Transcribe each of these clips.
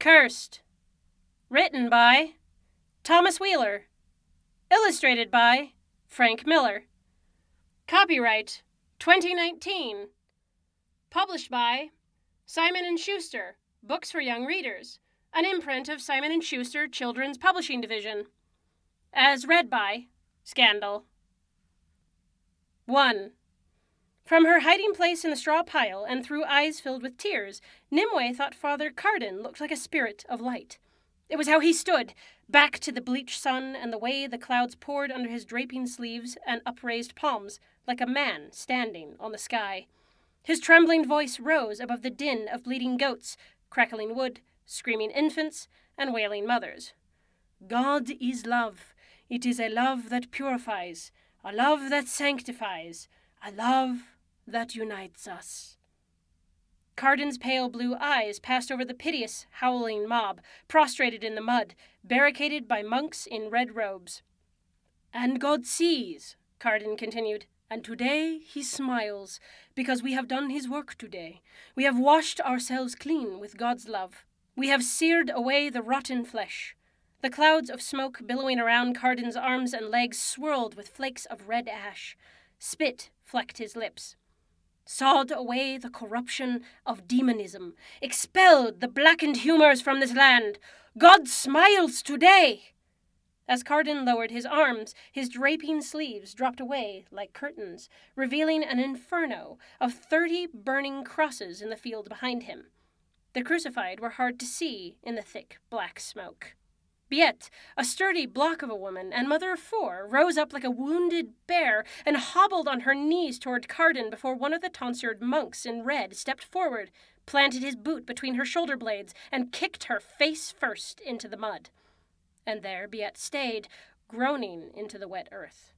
Cursed. Written by Thomas Wheeler. Illustrated by Frank Miller. Copyright 2019. Published by Simon & Schuster, Books for Young Readers, an imprint of Simon & Schuster Children's Publishing Division. As read by Scandal. 1. From her hiding place in the straw pile and through eyes filled with tears, Nimue thought Father Carden looked like a spirit of light. It was how he stood, back to the bleached sun and the way the clouds poured under his draping sleeves and upraised palms, like a man standing on the sky. His trembling voice rose above the din of bleating goats, crackling wood, screaming infants, and wailing mothers. God is love. It is a love that purifies, a love that sanctifies, a love that unites us. Carden's pale blue eyes passed over the piteous, howling mob, prostrated in the mud, barricaded by monks in red robes. And God sees, Carden continued, and today he smiles, because we have done his work today. We have washed ourselves clean with God's love. We have seared away the rotten flesh. The clouds of smoke billowing around Carden's arms and legs swirled with flakes of red ash. Spit flecked his lips. Sawed away the corruption of demonism, expelled the blackened humors from this land. God smiles today! As Carden lowered his arms, his draping sleeves dropped away like curtains, revealing an inferno of 30 burning crosses in the field behind him. The crucified were hard to see in the thick black smoke. Biette, a sturdy block of a woman and mother of 4, rose up like a wounded bear and hobbled on her knees toward Carden before one of the tonsured monks in red stepped forward, planted his boot between her shoulder blades, and kicked her face first into the mud. And there Biette stayed, groaning into the wet earth.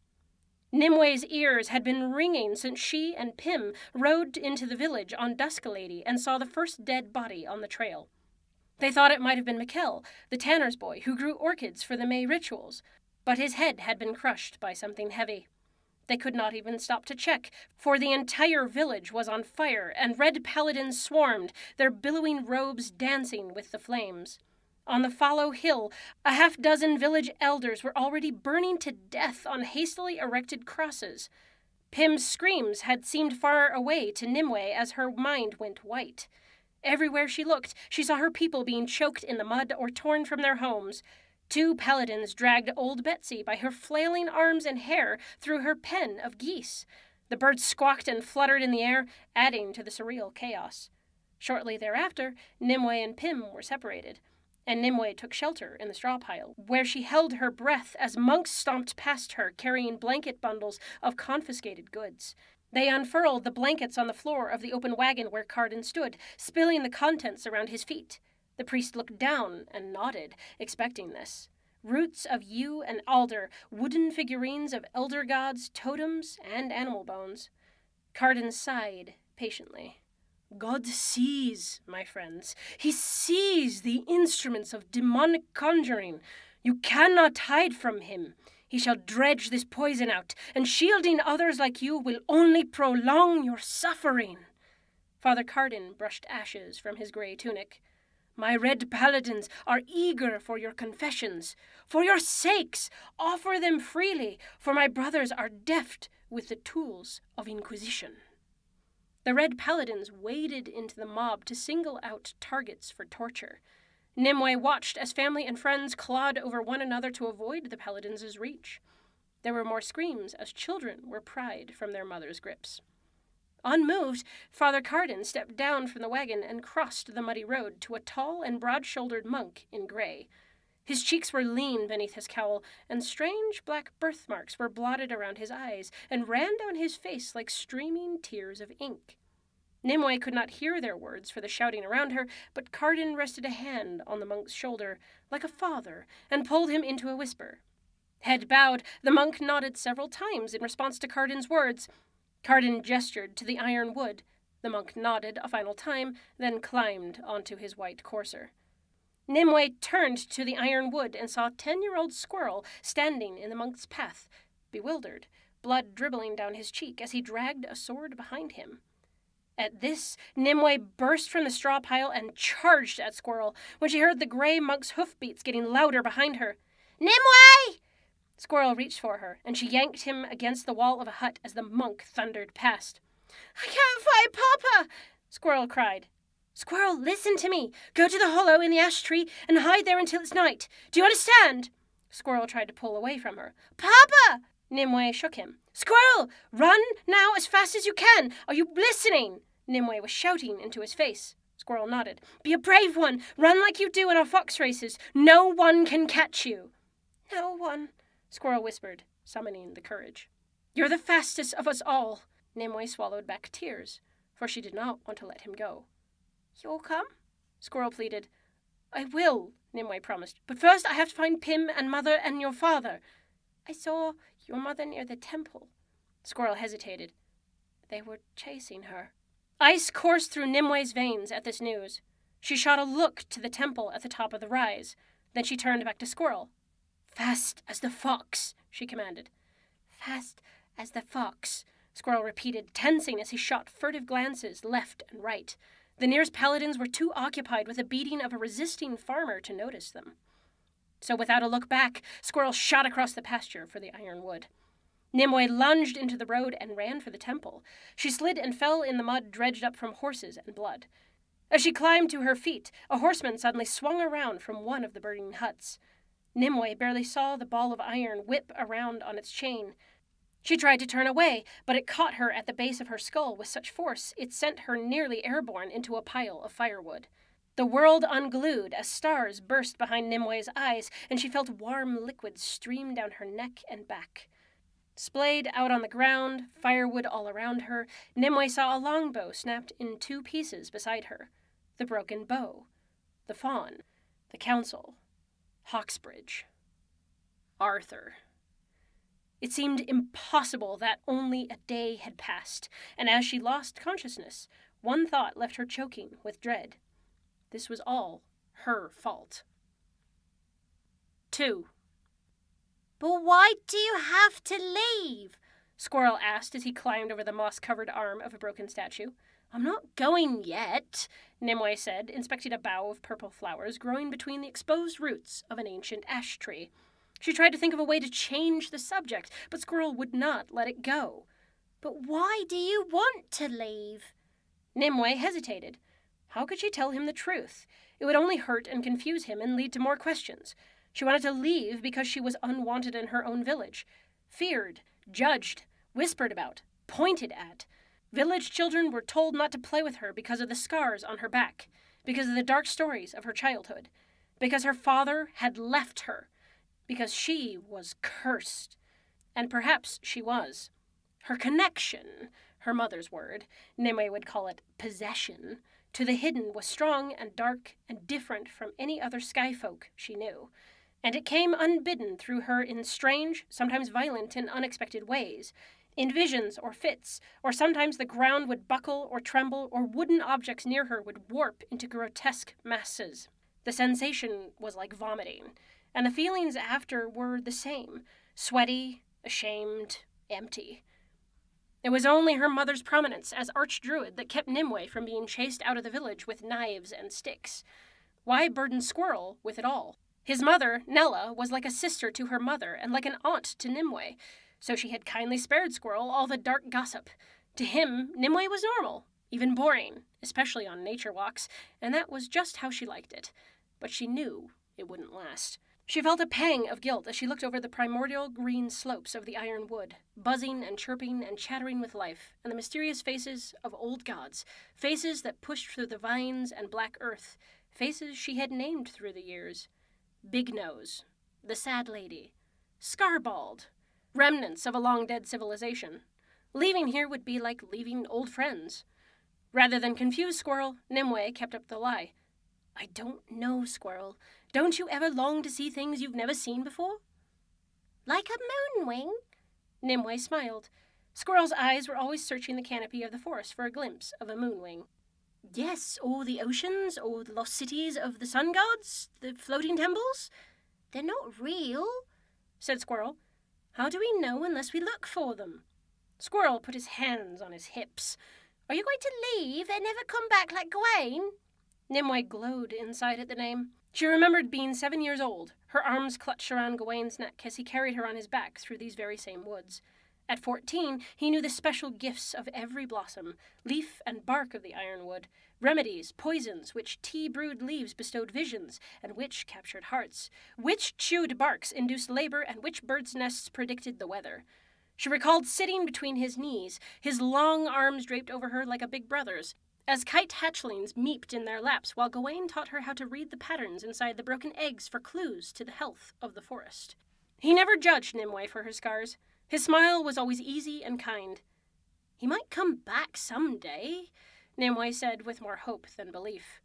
Nimue's ears had been ringing since she and Pym rode into the village on Duskalady and saw the first dead body on the trail. They thought it might have been Mikkel, the tanner's boy who grew orchids for the May rituals, but his head had been crushed by something heavy. They could not even stop to check, for the entire village was on fire, and red paladins swarmed, their billowing robes dancing with the flames. On the fallow hill, a half-dozen village elders were already burning to death on hastily erected crosses. Pym's screams had seemed far away to Nimue as her mind went white. Everywhere she looked, she saw her people being choked in the mud or torn from their homes. 2 paladins dragged old Betsy by her flailing arms and hair through her pen of geese. The birds squawked and fluttered in the air, adding to the surreal chaos. Shortly thereafter, Nimue and Pym were separated, and Nimue took shelter in the straw pile, where she held her breath as monks stomped past her carrying blanket bundles of confiscated goods. They unfurled the blankets on the floor of the open wagon where Carden stood, spilling the contents around his feet. The priest looked down and nodded, expecting this. Roots of yew and alder, wooden figurines of elder gods, totems, and animal bones. Carden sighed patiently. God sees, my friends. He sees the instruments of demonic conjuring. You cannot hide from him. He shall dredge this poison out, and shielding others like you will only prolong your suffering. Father Carden brushed ashes from his gray tunic. My red paladins are eager for your confessions. For your sakes, offer them freely, for my brothers are deft with the tools of Inquisition. The red paladins waded into the mob to single out targets for torture. Nimue watched as family and friends clawed over one another to avoid the paladins' reach. There were more screams as children were pried from their mothers' grips. Unmoved, Father Carden stepped down from the wagon and crossed the muddy road to a tall and broad-shouldered monk in gray. His cheeks were lean beneath his cowl, and strange black birthmarks were blotted around his eyes and ran down his face like streaming tears of ink. Nimue could not hear their words for the shouting around her, but Carden rested a hand on the monk's shoulder, like a father, and pulled him into a whisper. Head bowed, the monk nodded several times in response to Carden's words. Carden gestured to the Ironwood. The monk nodded a final time, then climbed onto his white courser. Nimue turned to the Ironwood and saw a 10-year-old squirrel standing in the monk's path, bewildered, blood dribbling down his cheek as he dragged a sword behind him. At this, Nimue burst from the straw pile and charged at Squirrel when she heard the gray monk's hoofbeats getting louder behind her. "Nimue!" Squirrel reached for her, and she yanked him against the wall of a hut as the monk thundered past. "I can't find Papa!" Squirrel cried. "Squirrel, listen to me. Go to the hollow in the ash tree and hide there until it's night. Do you understand?" Squirrel tried to pull away from her. "Papa!" Nimue shook him. "Squirrel, run now as fast as you can. Are you listening?" Nimue was shouting into his face. Squirrel nodded. "Be a brave one. Run like you do in our fox races. No one can catch you." "No one," Squirrel whispered, summoning the courage. "You're the fastest of us all." Nimue swallowed back tears, for she did not want to let him go. "You'll come?" Squirrel pleaded. "I will," Nimue promised. "But first I have to find Pim and Mother and your father." "I saw your mother near the temple." Squirrel hesitated. "They were chasing her." Ice coursed through Nimue's veins at this news. She shot a look to the temple at the top of the rise. Then she turned back to Squirrel. "Fast as the fox," she commanded. "Fast as the fox," Squirrel repeated, tensing as he shot furtive glances left and right. The nearest paladins were too occupied with the beating of a resisting farmer to notice them. So without a look back, Squirrel shot across the pasture for the Ironwood. Nimue lunged into the road and ran for the temple. She slid and fell in the mud dredged up from horses and blood. As she climbed to her feet, a horseman suddenly swung around from one of the burning huts. Nimue barely saw the ball of iron whip around on its chain. She tried to turn away, but it caught her at the base of her skull with such force it sent her nearly airborne into a pile of firewood. The world unglued as stars burst behind Nimue's eyes, and she felt warm liquid stream down her neck and back. Splayed out on the ground, firewood all around her, Nimue saw a longbow snapped in 2 pieces beside her. The broken bow. The fawn. The council. Hawksbridge. Arthur. It seemed impossible that only a day had passed, and as she lost consciousness, one thought left her choking with dread. This was all her fault. 2. "But why do you have to leave?" Squirrel asked as he climbed over the moss-covered arm of a broken statue. "I'm not going yet," Nimue said, inspecting a bough of purple flowers growing between the exposed roots of an ancient ash tree. She tried to think of a way to change the subject, but Squirrel would not let it go. "But why do you want to leave?" Nimue hesitated. How could she tell him the truth? It would only hurt and confuse him and lead to more questions. She wanted to leave because she was unwanted in her own village. Feared, judged, whispered about, pointed at. Village children were told not to play with her because of the scars on her back, because of the dark stories of her childhood, because her father had left her, because she was cursed. And perhaps she was. Her connection, her mother's word, Nimue would call it possession, to the hidden was strong and dark and different from any other skyfolk she knew. And it came unbidden through her in strange, sometimes violent and unexpected ways, in visions or fits, or sometimes the ground would buckle or tremble, or wooden objects near her would warp into grotesque masses. The sensation was like vomiting, and the feelings after were the same, sweaty, ashamed, empty. It was only her mother's prominence as archdruid that kept Nimue from being chased out of the village with knives and sticks. Why burden Squirrel with it all? His mother, Nella, was like a sister to her mother and like an aunt to Nimue, so she had kindly spared Squirrel all the dark gossip. To him, Nimue was normal, even boring, especially on nature walks, and that was just how she liked it. But she knew it wouldn't last. She felt a pang of guilt as she looked over the primordial green slopes of the Ironwood, buzzing and chirping and chattering with life, and the mysterious faces of old gods, faces that pushed through the vines and black earth, faces she had named through the years. Big Nose, the Sad Lady, Scarbald, remnants of a long-dead civilization. Leaving here would be like leaving old friends. Rather than confuse Squirrel, Nimue kept up the lie. "I don't know, Squirrel. Don't you ever long to see things you've never seen before?" "Like a moonwing?" Nimue smiled. Squirrel's eyes were always searching the canopy of the forest for a glimpse of a moonwing. "Yes, or the oceans, or the lost cities of the sun gods, the floating temples." "They're not real," said Squirrel. "How do we know unless we look for them?" Squirrel put his hands on his hips. Are you going to leave and never come back like Gawain? Nimue glowed inside at the name. She remembered being 7 years old, her arms clutched around Gawain's neck as he carried her on his back through these very same woods. At 14, he knew the special gifts of every blossom, leaf and bark of the Ironwood, remedies, poisons, which tea-brewed leaves bestowed visions, and which captured hearts, which chewed barks induced labor, and which birds' nests predicted the weather. She recalled sitting between his knees, his long arms draped over her like a big brother's, as kite hatchlings meeped in their laps while Gawain taught her how to read the patterns inside the broken eggs for clues to the health of the forest. He never judged Nimue for her scars. His smile was always easy and kind. He might come back someday, Nimue said with more hope than belief.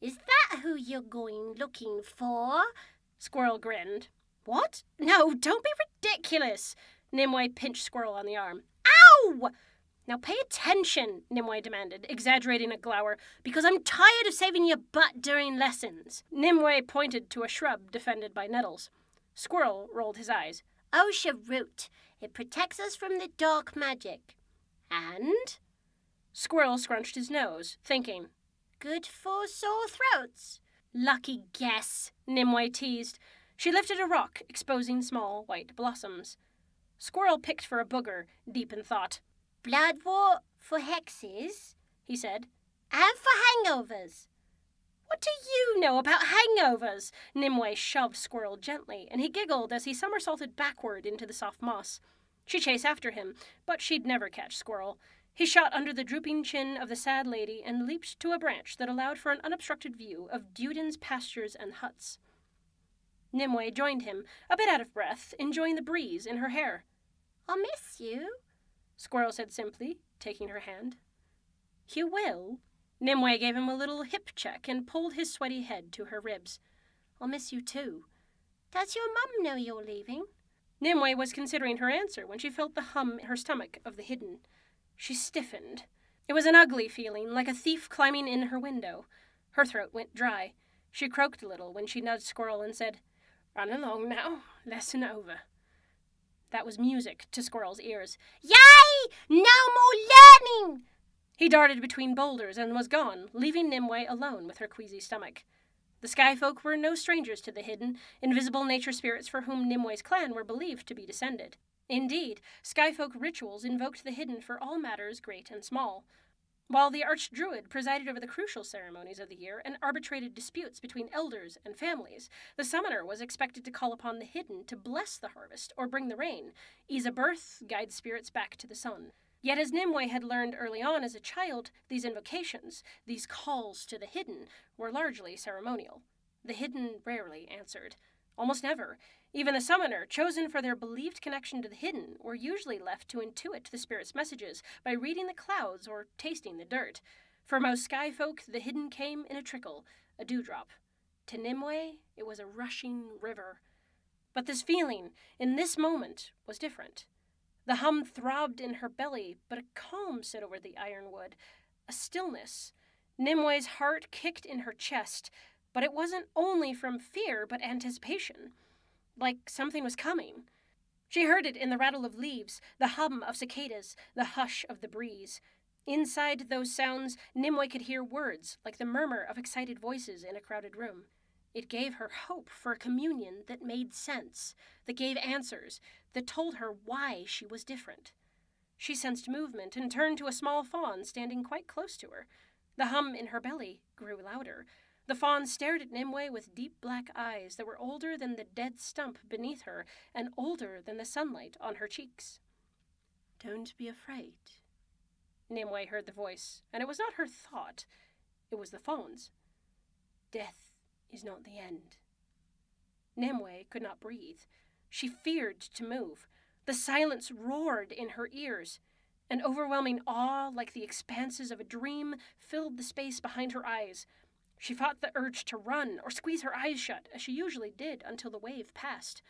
Is that who you're going looking for? Squirrel grinned. What? No, don't be ridiculous. Nimue pinched Squirrel on the arm. Ow! Now pay attention, Nimue demanded, exaggerating a glower, because I'm tired of saving your butt during lessons. Nimue pointed to a shrub defended by nettles. Squirrel rolled his eyes. Osha root. It protects us from the dark magic. And? Squirrel scrunched his nose, thinking. Good for sore throats. Lucky guess, Nimue teased. She lifted a rock, exposing small white blossoms. Squirrel picked for a booger, deep in thought. Bloodwort for hexes, he said, and for hangovers. What do you know about hangovers? Nimue shoved Squirrel gently, and he giggled as he somersaulted backward into the soft moss. She chased after him, but she'd never catch Squirrel. He shot under the drooping chin of the sad lady and leaped to a branch that allowed for an unobstructed view of Duden's pastures and huts. Nimue joined him, a bit out of breath, enjoying the breeze in her hair. I'll miss you, Squirrel said simply, taking her hand. You will? Nimue gave him a little hip check and pulled his sweaty head to her ribs. I'll miss you too. Does your mum know you're leaving? Nimue was considering her answer when she felt the hum in her stomach of the hidden. She stiffened. It was an ugly feeling, like a thief climbing in her window. Her throat went dry. She croaked a little when she nudged Squirrel and said, Run along now. Lesson over. That was music to Squirrel's ears. Yay! No more learning! He darted between boulders and was gone, leaving Nimue alone with her queasy stomach. The skyfolk were no strangers to the hidden, invisible nature spirits for whom Nimue's clan were believed to be descended. Indeed, skyfolk rituals invoked the hidden for all matters great and small. While the archdruid presided over the crucial ceremonies of the year and arbitrated disputes between elders and families, the summoner was expected to call upon the hidden to bless the harvest or bring the rain, ease a birth, guide spirits back to the sun. Yet as Nimue had learned early on as a child, these invocations, these calls to the hidden, were largely ceremonial. The hidden rarely answered. Almost never. Even the summoner, chosen for their believed connection to the hidden, were usually left to intuit the spirit's messages by reading the clouds or tasting the dirt. For most skyfolk, the hidden came in a trickle, a dewdrop. To Nimue, it was a rushing river. But this feeling, in this moment, was different. The hum throbbed in her belly, but a calm set over the Ironwood, a stillness. Nimue's heart kicked in her chest, but it wasn't only from fear, but anticipation. Like something was coming. She heard it in the rattle of leaves, the hum of cicadas, the hush of the breeze. Inside those sounds, Nimue could hear words, like the murmur of excited voices in a crowded room. It gave her hope for a communion that made sense, that gave answers, that told her why she was different. She sensed movement and turned to a small fawn standing quite close to her. The hum in her belly grew louder. The fawn stared at Nimue with deep black eyes that were older than the dead stump beneath her and older than the sunlight on her cheeks. Don't be afraid. Nimue heard the voice, and it was not her thought. It was the fawn's. Death is not the end. Nimue could not breathe. She feared to move. The silence roared in her ears. An overwhelming awe, like the expanses of a dream, filled the space behind her eyes. She fought the urge to run or squeeze her eyes shut, as she usually did until the wave passed.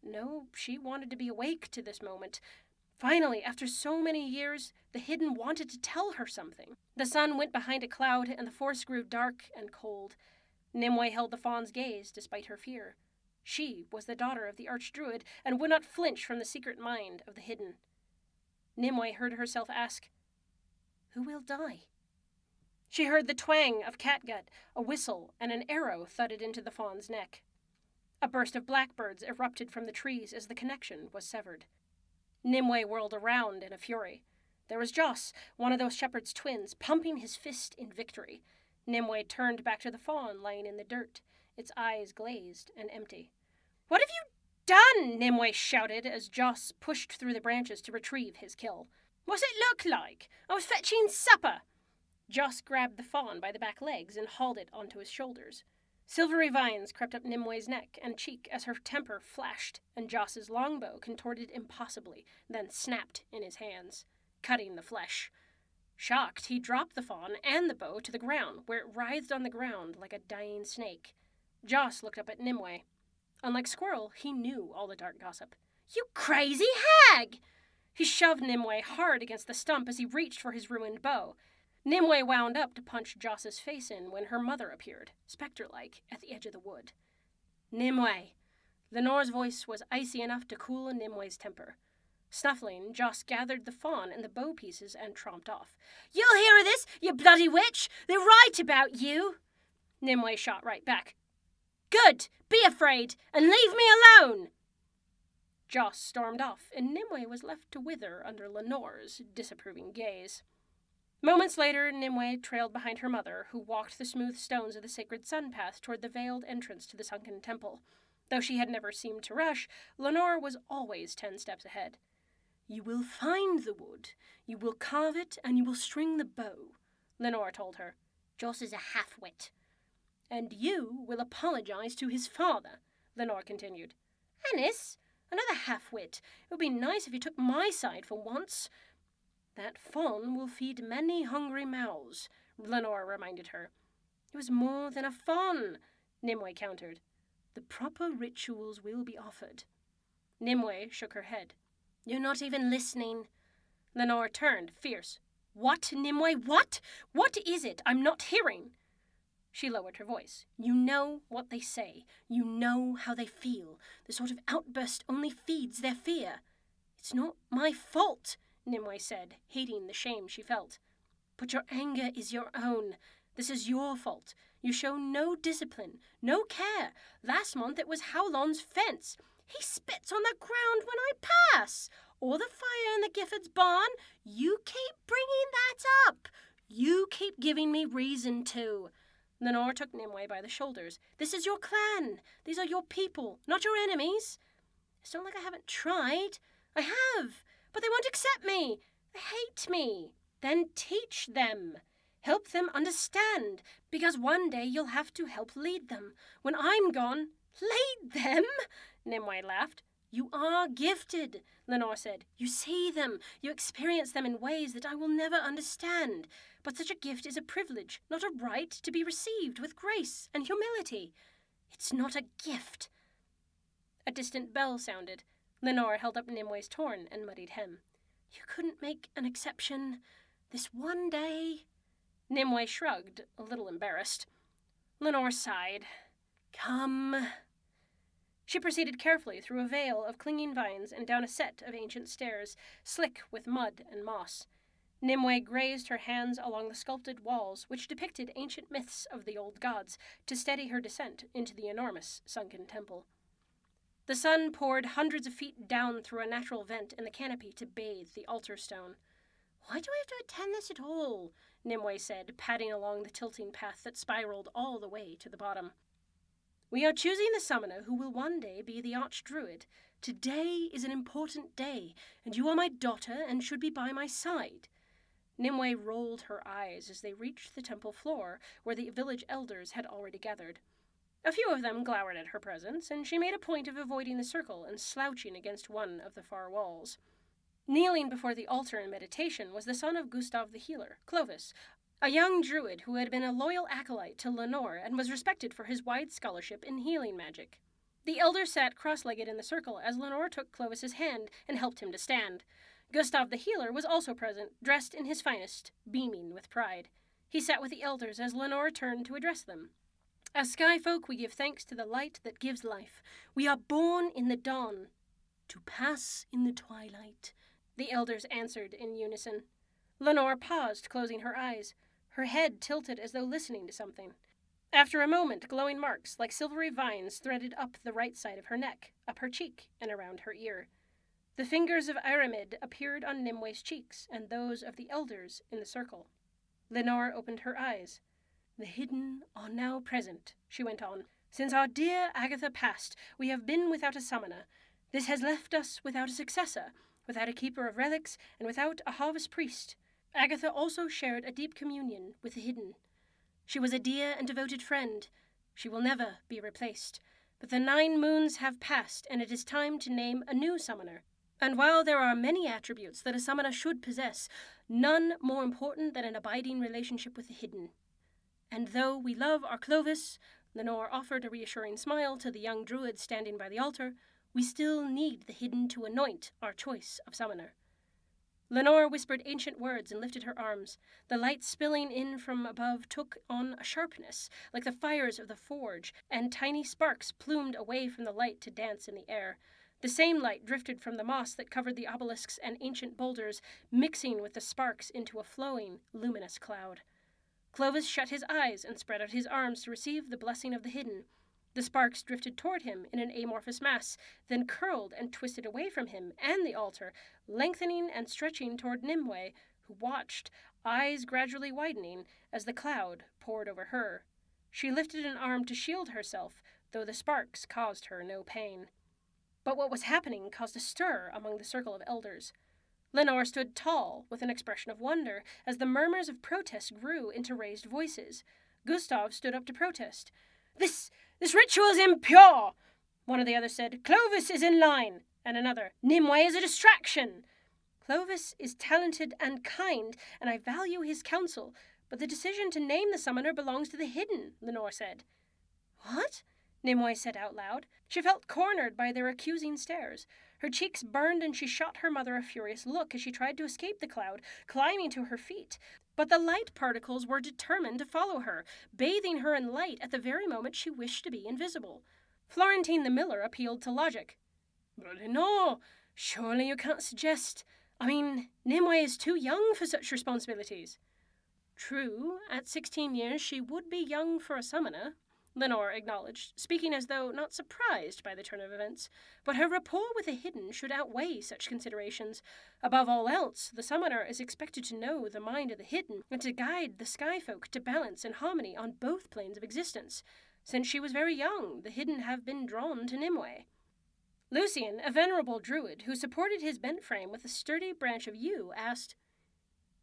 No, she wanted to be awake to this moment. Finally, after so many years, the hidden wanted to tell her something. The sun went behind a cloud, and the forest grew dark and cold. Nimue held the fawn's gaze despite her fear. She was the daughter of the archdruid and would not flinch from the secret mind of the hidden. Nimue heard herself ask, Who will die? She heard the twang of catgut, a whistle, and an arrow thudded into the fawn's neck. A burst of blackbirds erupted from the trees as the connection was severed. Nimue whirled around in a fury. There was Joss, one of those shepherd's twins, pumping his fist in victory. Nimue turned back to the fawn lying in the dirt, its eyes glazed and empty. "What have you done?" Nimue shouted as Joss pushed through the branches to retrieve his kill. "What's it look like? I was fetching supper." Joss grabbed the fawn by the back legs and hauled it onto his shoulders. Silvery vines crept up Nimue's neck and cheek as her temper flashed, and Joss's longbow contorted impossibly, then snapped in his hands, cutting the flesh. Shocked, he dropped the fawn and the bow to the ground, where it writhed on the ground like a dying snake. Joss looked up at Nimue. Unlike Squirrel, he knew all the dark gossip. "You crazy hag!" He shoved Nimue hard against the stump as he reached for his ruined bow. Nimue wound up to punch Joss's face in when her mother appeared, spectre-like, at the edge of the wood. "Nimue!" Lenore's voice was icy enough to cool Nimue's temper. Snuffling, Joss gathered the fawn and the bow pieces and tromped off. "You'll hear of this, you bloody witch! They're right about you!" Nimue shot right back. "Good! Be afraid, and leave me alone!" Joss stormed off, and Nimue was left to wither under Lenore's disapproving gaze. Moments later, Nimue trailed behind her mother, who walked the smooth stones of the sacred sun path toward the veiled entrance to the sunken temple. Though she had never seemed to rush, Lenore was always 10 steps ahead. "You will find the wood, you will carve it, and you will string the bow," Lenore told her. "Joss is a half-wit." "And you will apologize to his father," Lenore continued. "Annis, another half-wit. It would be nice if you took my side for once." "That fawn will feed many hungry mouths," Lenore reminded her. "It was more than a fawn," Nimue countered. "The proper rituals will be offered." Nimue shook her head. "You're not even listening." Lenore turned, fierce. "What, Nimue, what? What is it I'm not hearing?" She lowered her voice. "You know what they say. You know how they feel. The sort of outburst only feeds their fear." "It's not my fault," Nimue said, hating the shame she felt. "But your anger is your own. This is your fault. You show no discipline, no care. Last month it was Howlon's fence. He spits on the ground when I pass. Or the fire in the Gifford's barn. You keep bringing that up. You keep giving me reason to." Lenore took Nimue by the shoulders. "This is your clan. These are your people, not your enemies." "It's not like I haven't tried. I have. But they won't accept me. They hate me." "Then teach them. Help them understand, because one day you'll have to help lead them. When I'm gone—" "Lead them?" Nimue laughed. "You are gifted," Lenore said. "You see them. You experience them in ways that I will never understand. But such a gift is a privilege, not a right, to be received with grace and humility. It's not a gift." A distant bell sounded. Lenore held up Nimue's torn and muddied hem. "You couldn't make an exception this one day?" Nimue shrugged, a little embarrassed. Lenore sighed. "Come." She proceeded carefully through a veil of clinging vines and down a set of ancient stairs, slick with mud and moss. Nimue grazed her hands along the sculpted walls, which depicted ancient myths of the old gods, to steady her descent into the enormous sunken temple. The sun poured hundreds of feet down through a natural vent in the canopy to bathe the altar stone. "Why do I have to attend this at all?" Nimue said, padding along the tilting path that spiraled all the way to the bottom. "We are choosing the summoner who will one day be the archdruid. Today is an important day, and you are my daughter and should be by my side." Nimue rolled her eyes as they reached the temple floor, where the village elders had already gathered. A few of them glowered at her presence, and she made a point of avoiding the circle and slouching against one of the far walls. Kneeling before the altar in meditation was the son of Gustav the Healer, Clovis, a young druid who had been a loyal acolyte to Lenore and was respected for his wide scholarship in healing magic. The elder sat cross-legged in the circle as Lenore took Clovis's hand and helped him to stand. Gustav the Healer was also present, dressed in his finest, beaming with pride. He sat with the elders as Lenore turned to address them. "As sky folk, we give thanks to the light that gives life. We are born in the dawn, to pass in the twilight," the elders answered in unison. Lenore paused, closing her eyes, her head tilted as though listening to something. After a moment, glowing marks like silvery vines threaded up the right side of her neck, up her cheek, and around her ear. The fingers of Ironwood appeared on Nimue's cheeks and those of the elders in the circle. Lenore opened her eyes. "The hidden are now present," she went on. "Since our dear Agatha passed, we have been without a summoner. This has left us without a successor, without a keeper of relics, and without a harvest priest. Agatha also shared a deep communion with the hidden. She was a dear and devoted friend. She will never be replaced. But the 9 moons have passed, and it is time to name a new summoner. And while there are many attributes that a summoner should possess, none more important than an abiding relationship with the hidden. And though we love our Clovis," Lenore offered a reassuring smile to the young druid standing by the altar, "we still need the hidden to anoint our choice of summoner." Lenore whispered ancient words and lifted her arms. The light spilling in from above took on a sharpness, like the fires of the forge, and tiny sparks plumed away from the light to dance in the air. The same light drifted from the moss that covered the obelisks and ancient boulders, mixing with the sparks into a flowing, luminous cloud. Clovis shut his eyes and spread out his arms to receive the blessing of the hidden. The sparks drifted toward him in an amorphous mass, then curled and twisted away from him and the altar, lengthening and stretching toward Nimue, who watched, eyes gradually widening, as the cloud poured over her. She lifted an arm to shield herself, though the sparks caused her no pain. But what was happening caused a stir among the circle of elders. Lenore stood tall, with an expression of wonder, as the murmurs of protest grew into raised voices. Gustav stood up to protest. This ritual is impure!" One of the others said, "Clovis is in line," and another, "Nimue is a distraction." "Clovis is talented and kind, and I value his counsel, but the decision to name the summoner belongs to the hidden," Lenore said. "What?" Nimue said out loud. She felt cornered by their accusing stares. Her cheeks burned, and she shot her mother a furious look as she tried to escape the cloud, climbing to her feet. But the light particles were determined to follow her, bathing her in light at the very moment she wished to be invisible. Florentine the miller appealed to logic. "But no, surely you can't suggest... Nimue is too young for such responsibilities." "True, at 16 years she would be young for a summoner," Lenore acknowledged, speaking as though not surprised by the turn of events. "But her rapport with the hidden should outweigh such considerations. Above all else, the summoner is expected to know the mind of the hidden and to guide the sky folk to balance and harmony on both planes of existence. Since she was very young, the hidden have been drawn to Nimue." Lucian, a venerable druid who supported his bent frame with a sturdy branch of yew, asked,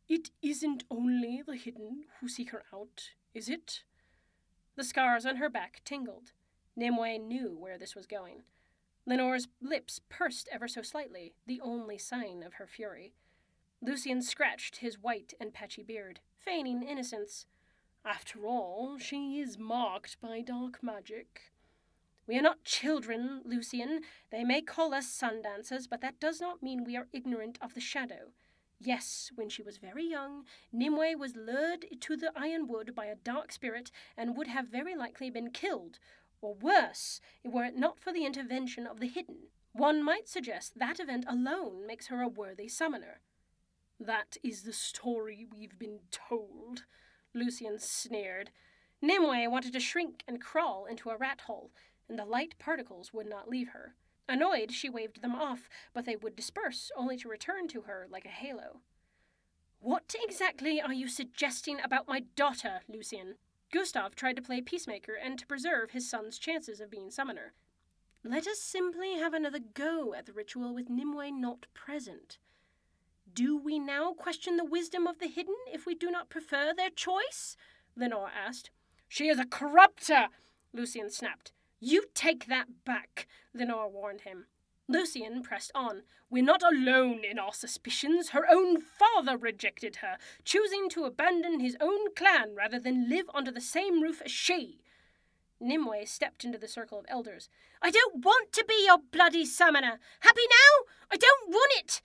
"It isn't only the hidden who seek her out, is it?" The scars on her back tingled. Nimue knew where this was going. Lenore's lips pursed ever so slightly, the only sign of her fury. Lucian scratched his white and patchy beard, feigning innocence. "After all, she is marked by dark magic." "We are not children, Lucian. They may call us sun dancers, but that does not mean we are ignorant of the shadow. Yes, when she was very young, Nimue was lured to the Ironwood by a dark spirit and would have very likely been killed, or worse, were it not for the intervention of the hidden. One might suggest that event alone makes her a worthy summoner." "That is the story we've been told," Lucian sneered. Nimue wanted to shrink and crawl into a rat hole, and the light particles would not leave her. Annoyed, she waved them off, but they would disperse, only to return to her like a halo. "What exactly are you suggesting about my daughter, Lucian?" Gustav tried to play peacemaker and to preserve his son's chances of being summoner. "Let us simply have another go at the ritual with Nimue not present." "Do we now question the wisdom of the hidden if we do not prefer their choice?" Lenore asked. "She is a corrupter," Lucian snapped. "You take that back," Lenore warned him. Lucian pressed on. "We're not alone in our suspicions. Her own father rejected her, choosing to abandon his own clan rather than live under the same roof as she." Nimue stepped into the circle of elders. "I don't want to be your bloody summoner. Happy now? I don't want it!"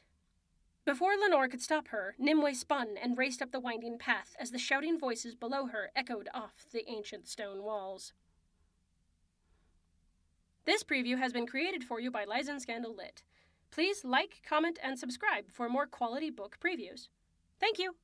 Before Lenore could stop her, Nimue spun and raced up the winding path as the shouting voices below her echoed off the ancient stone walls. This preview has been created for you by Lizen Scandal Lit. Please like, comment, and subscribe for more quality book previews. Thank you.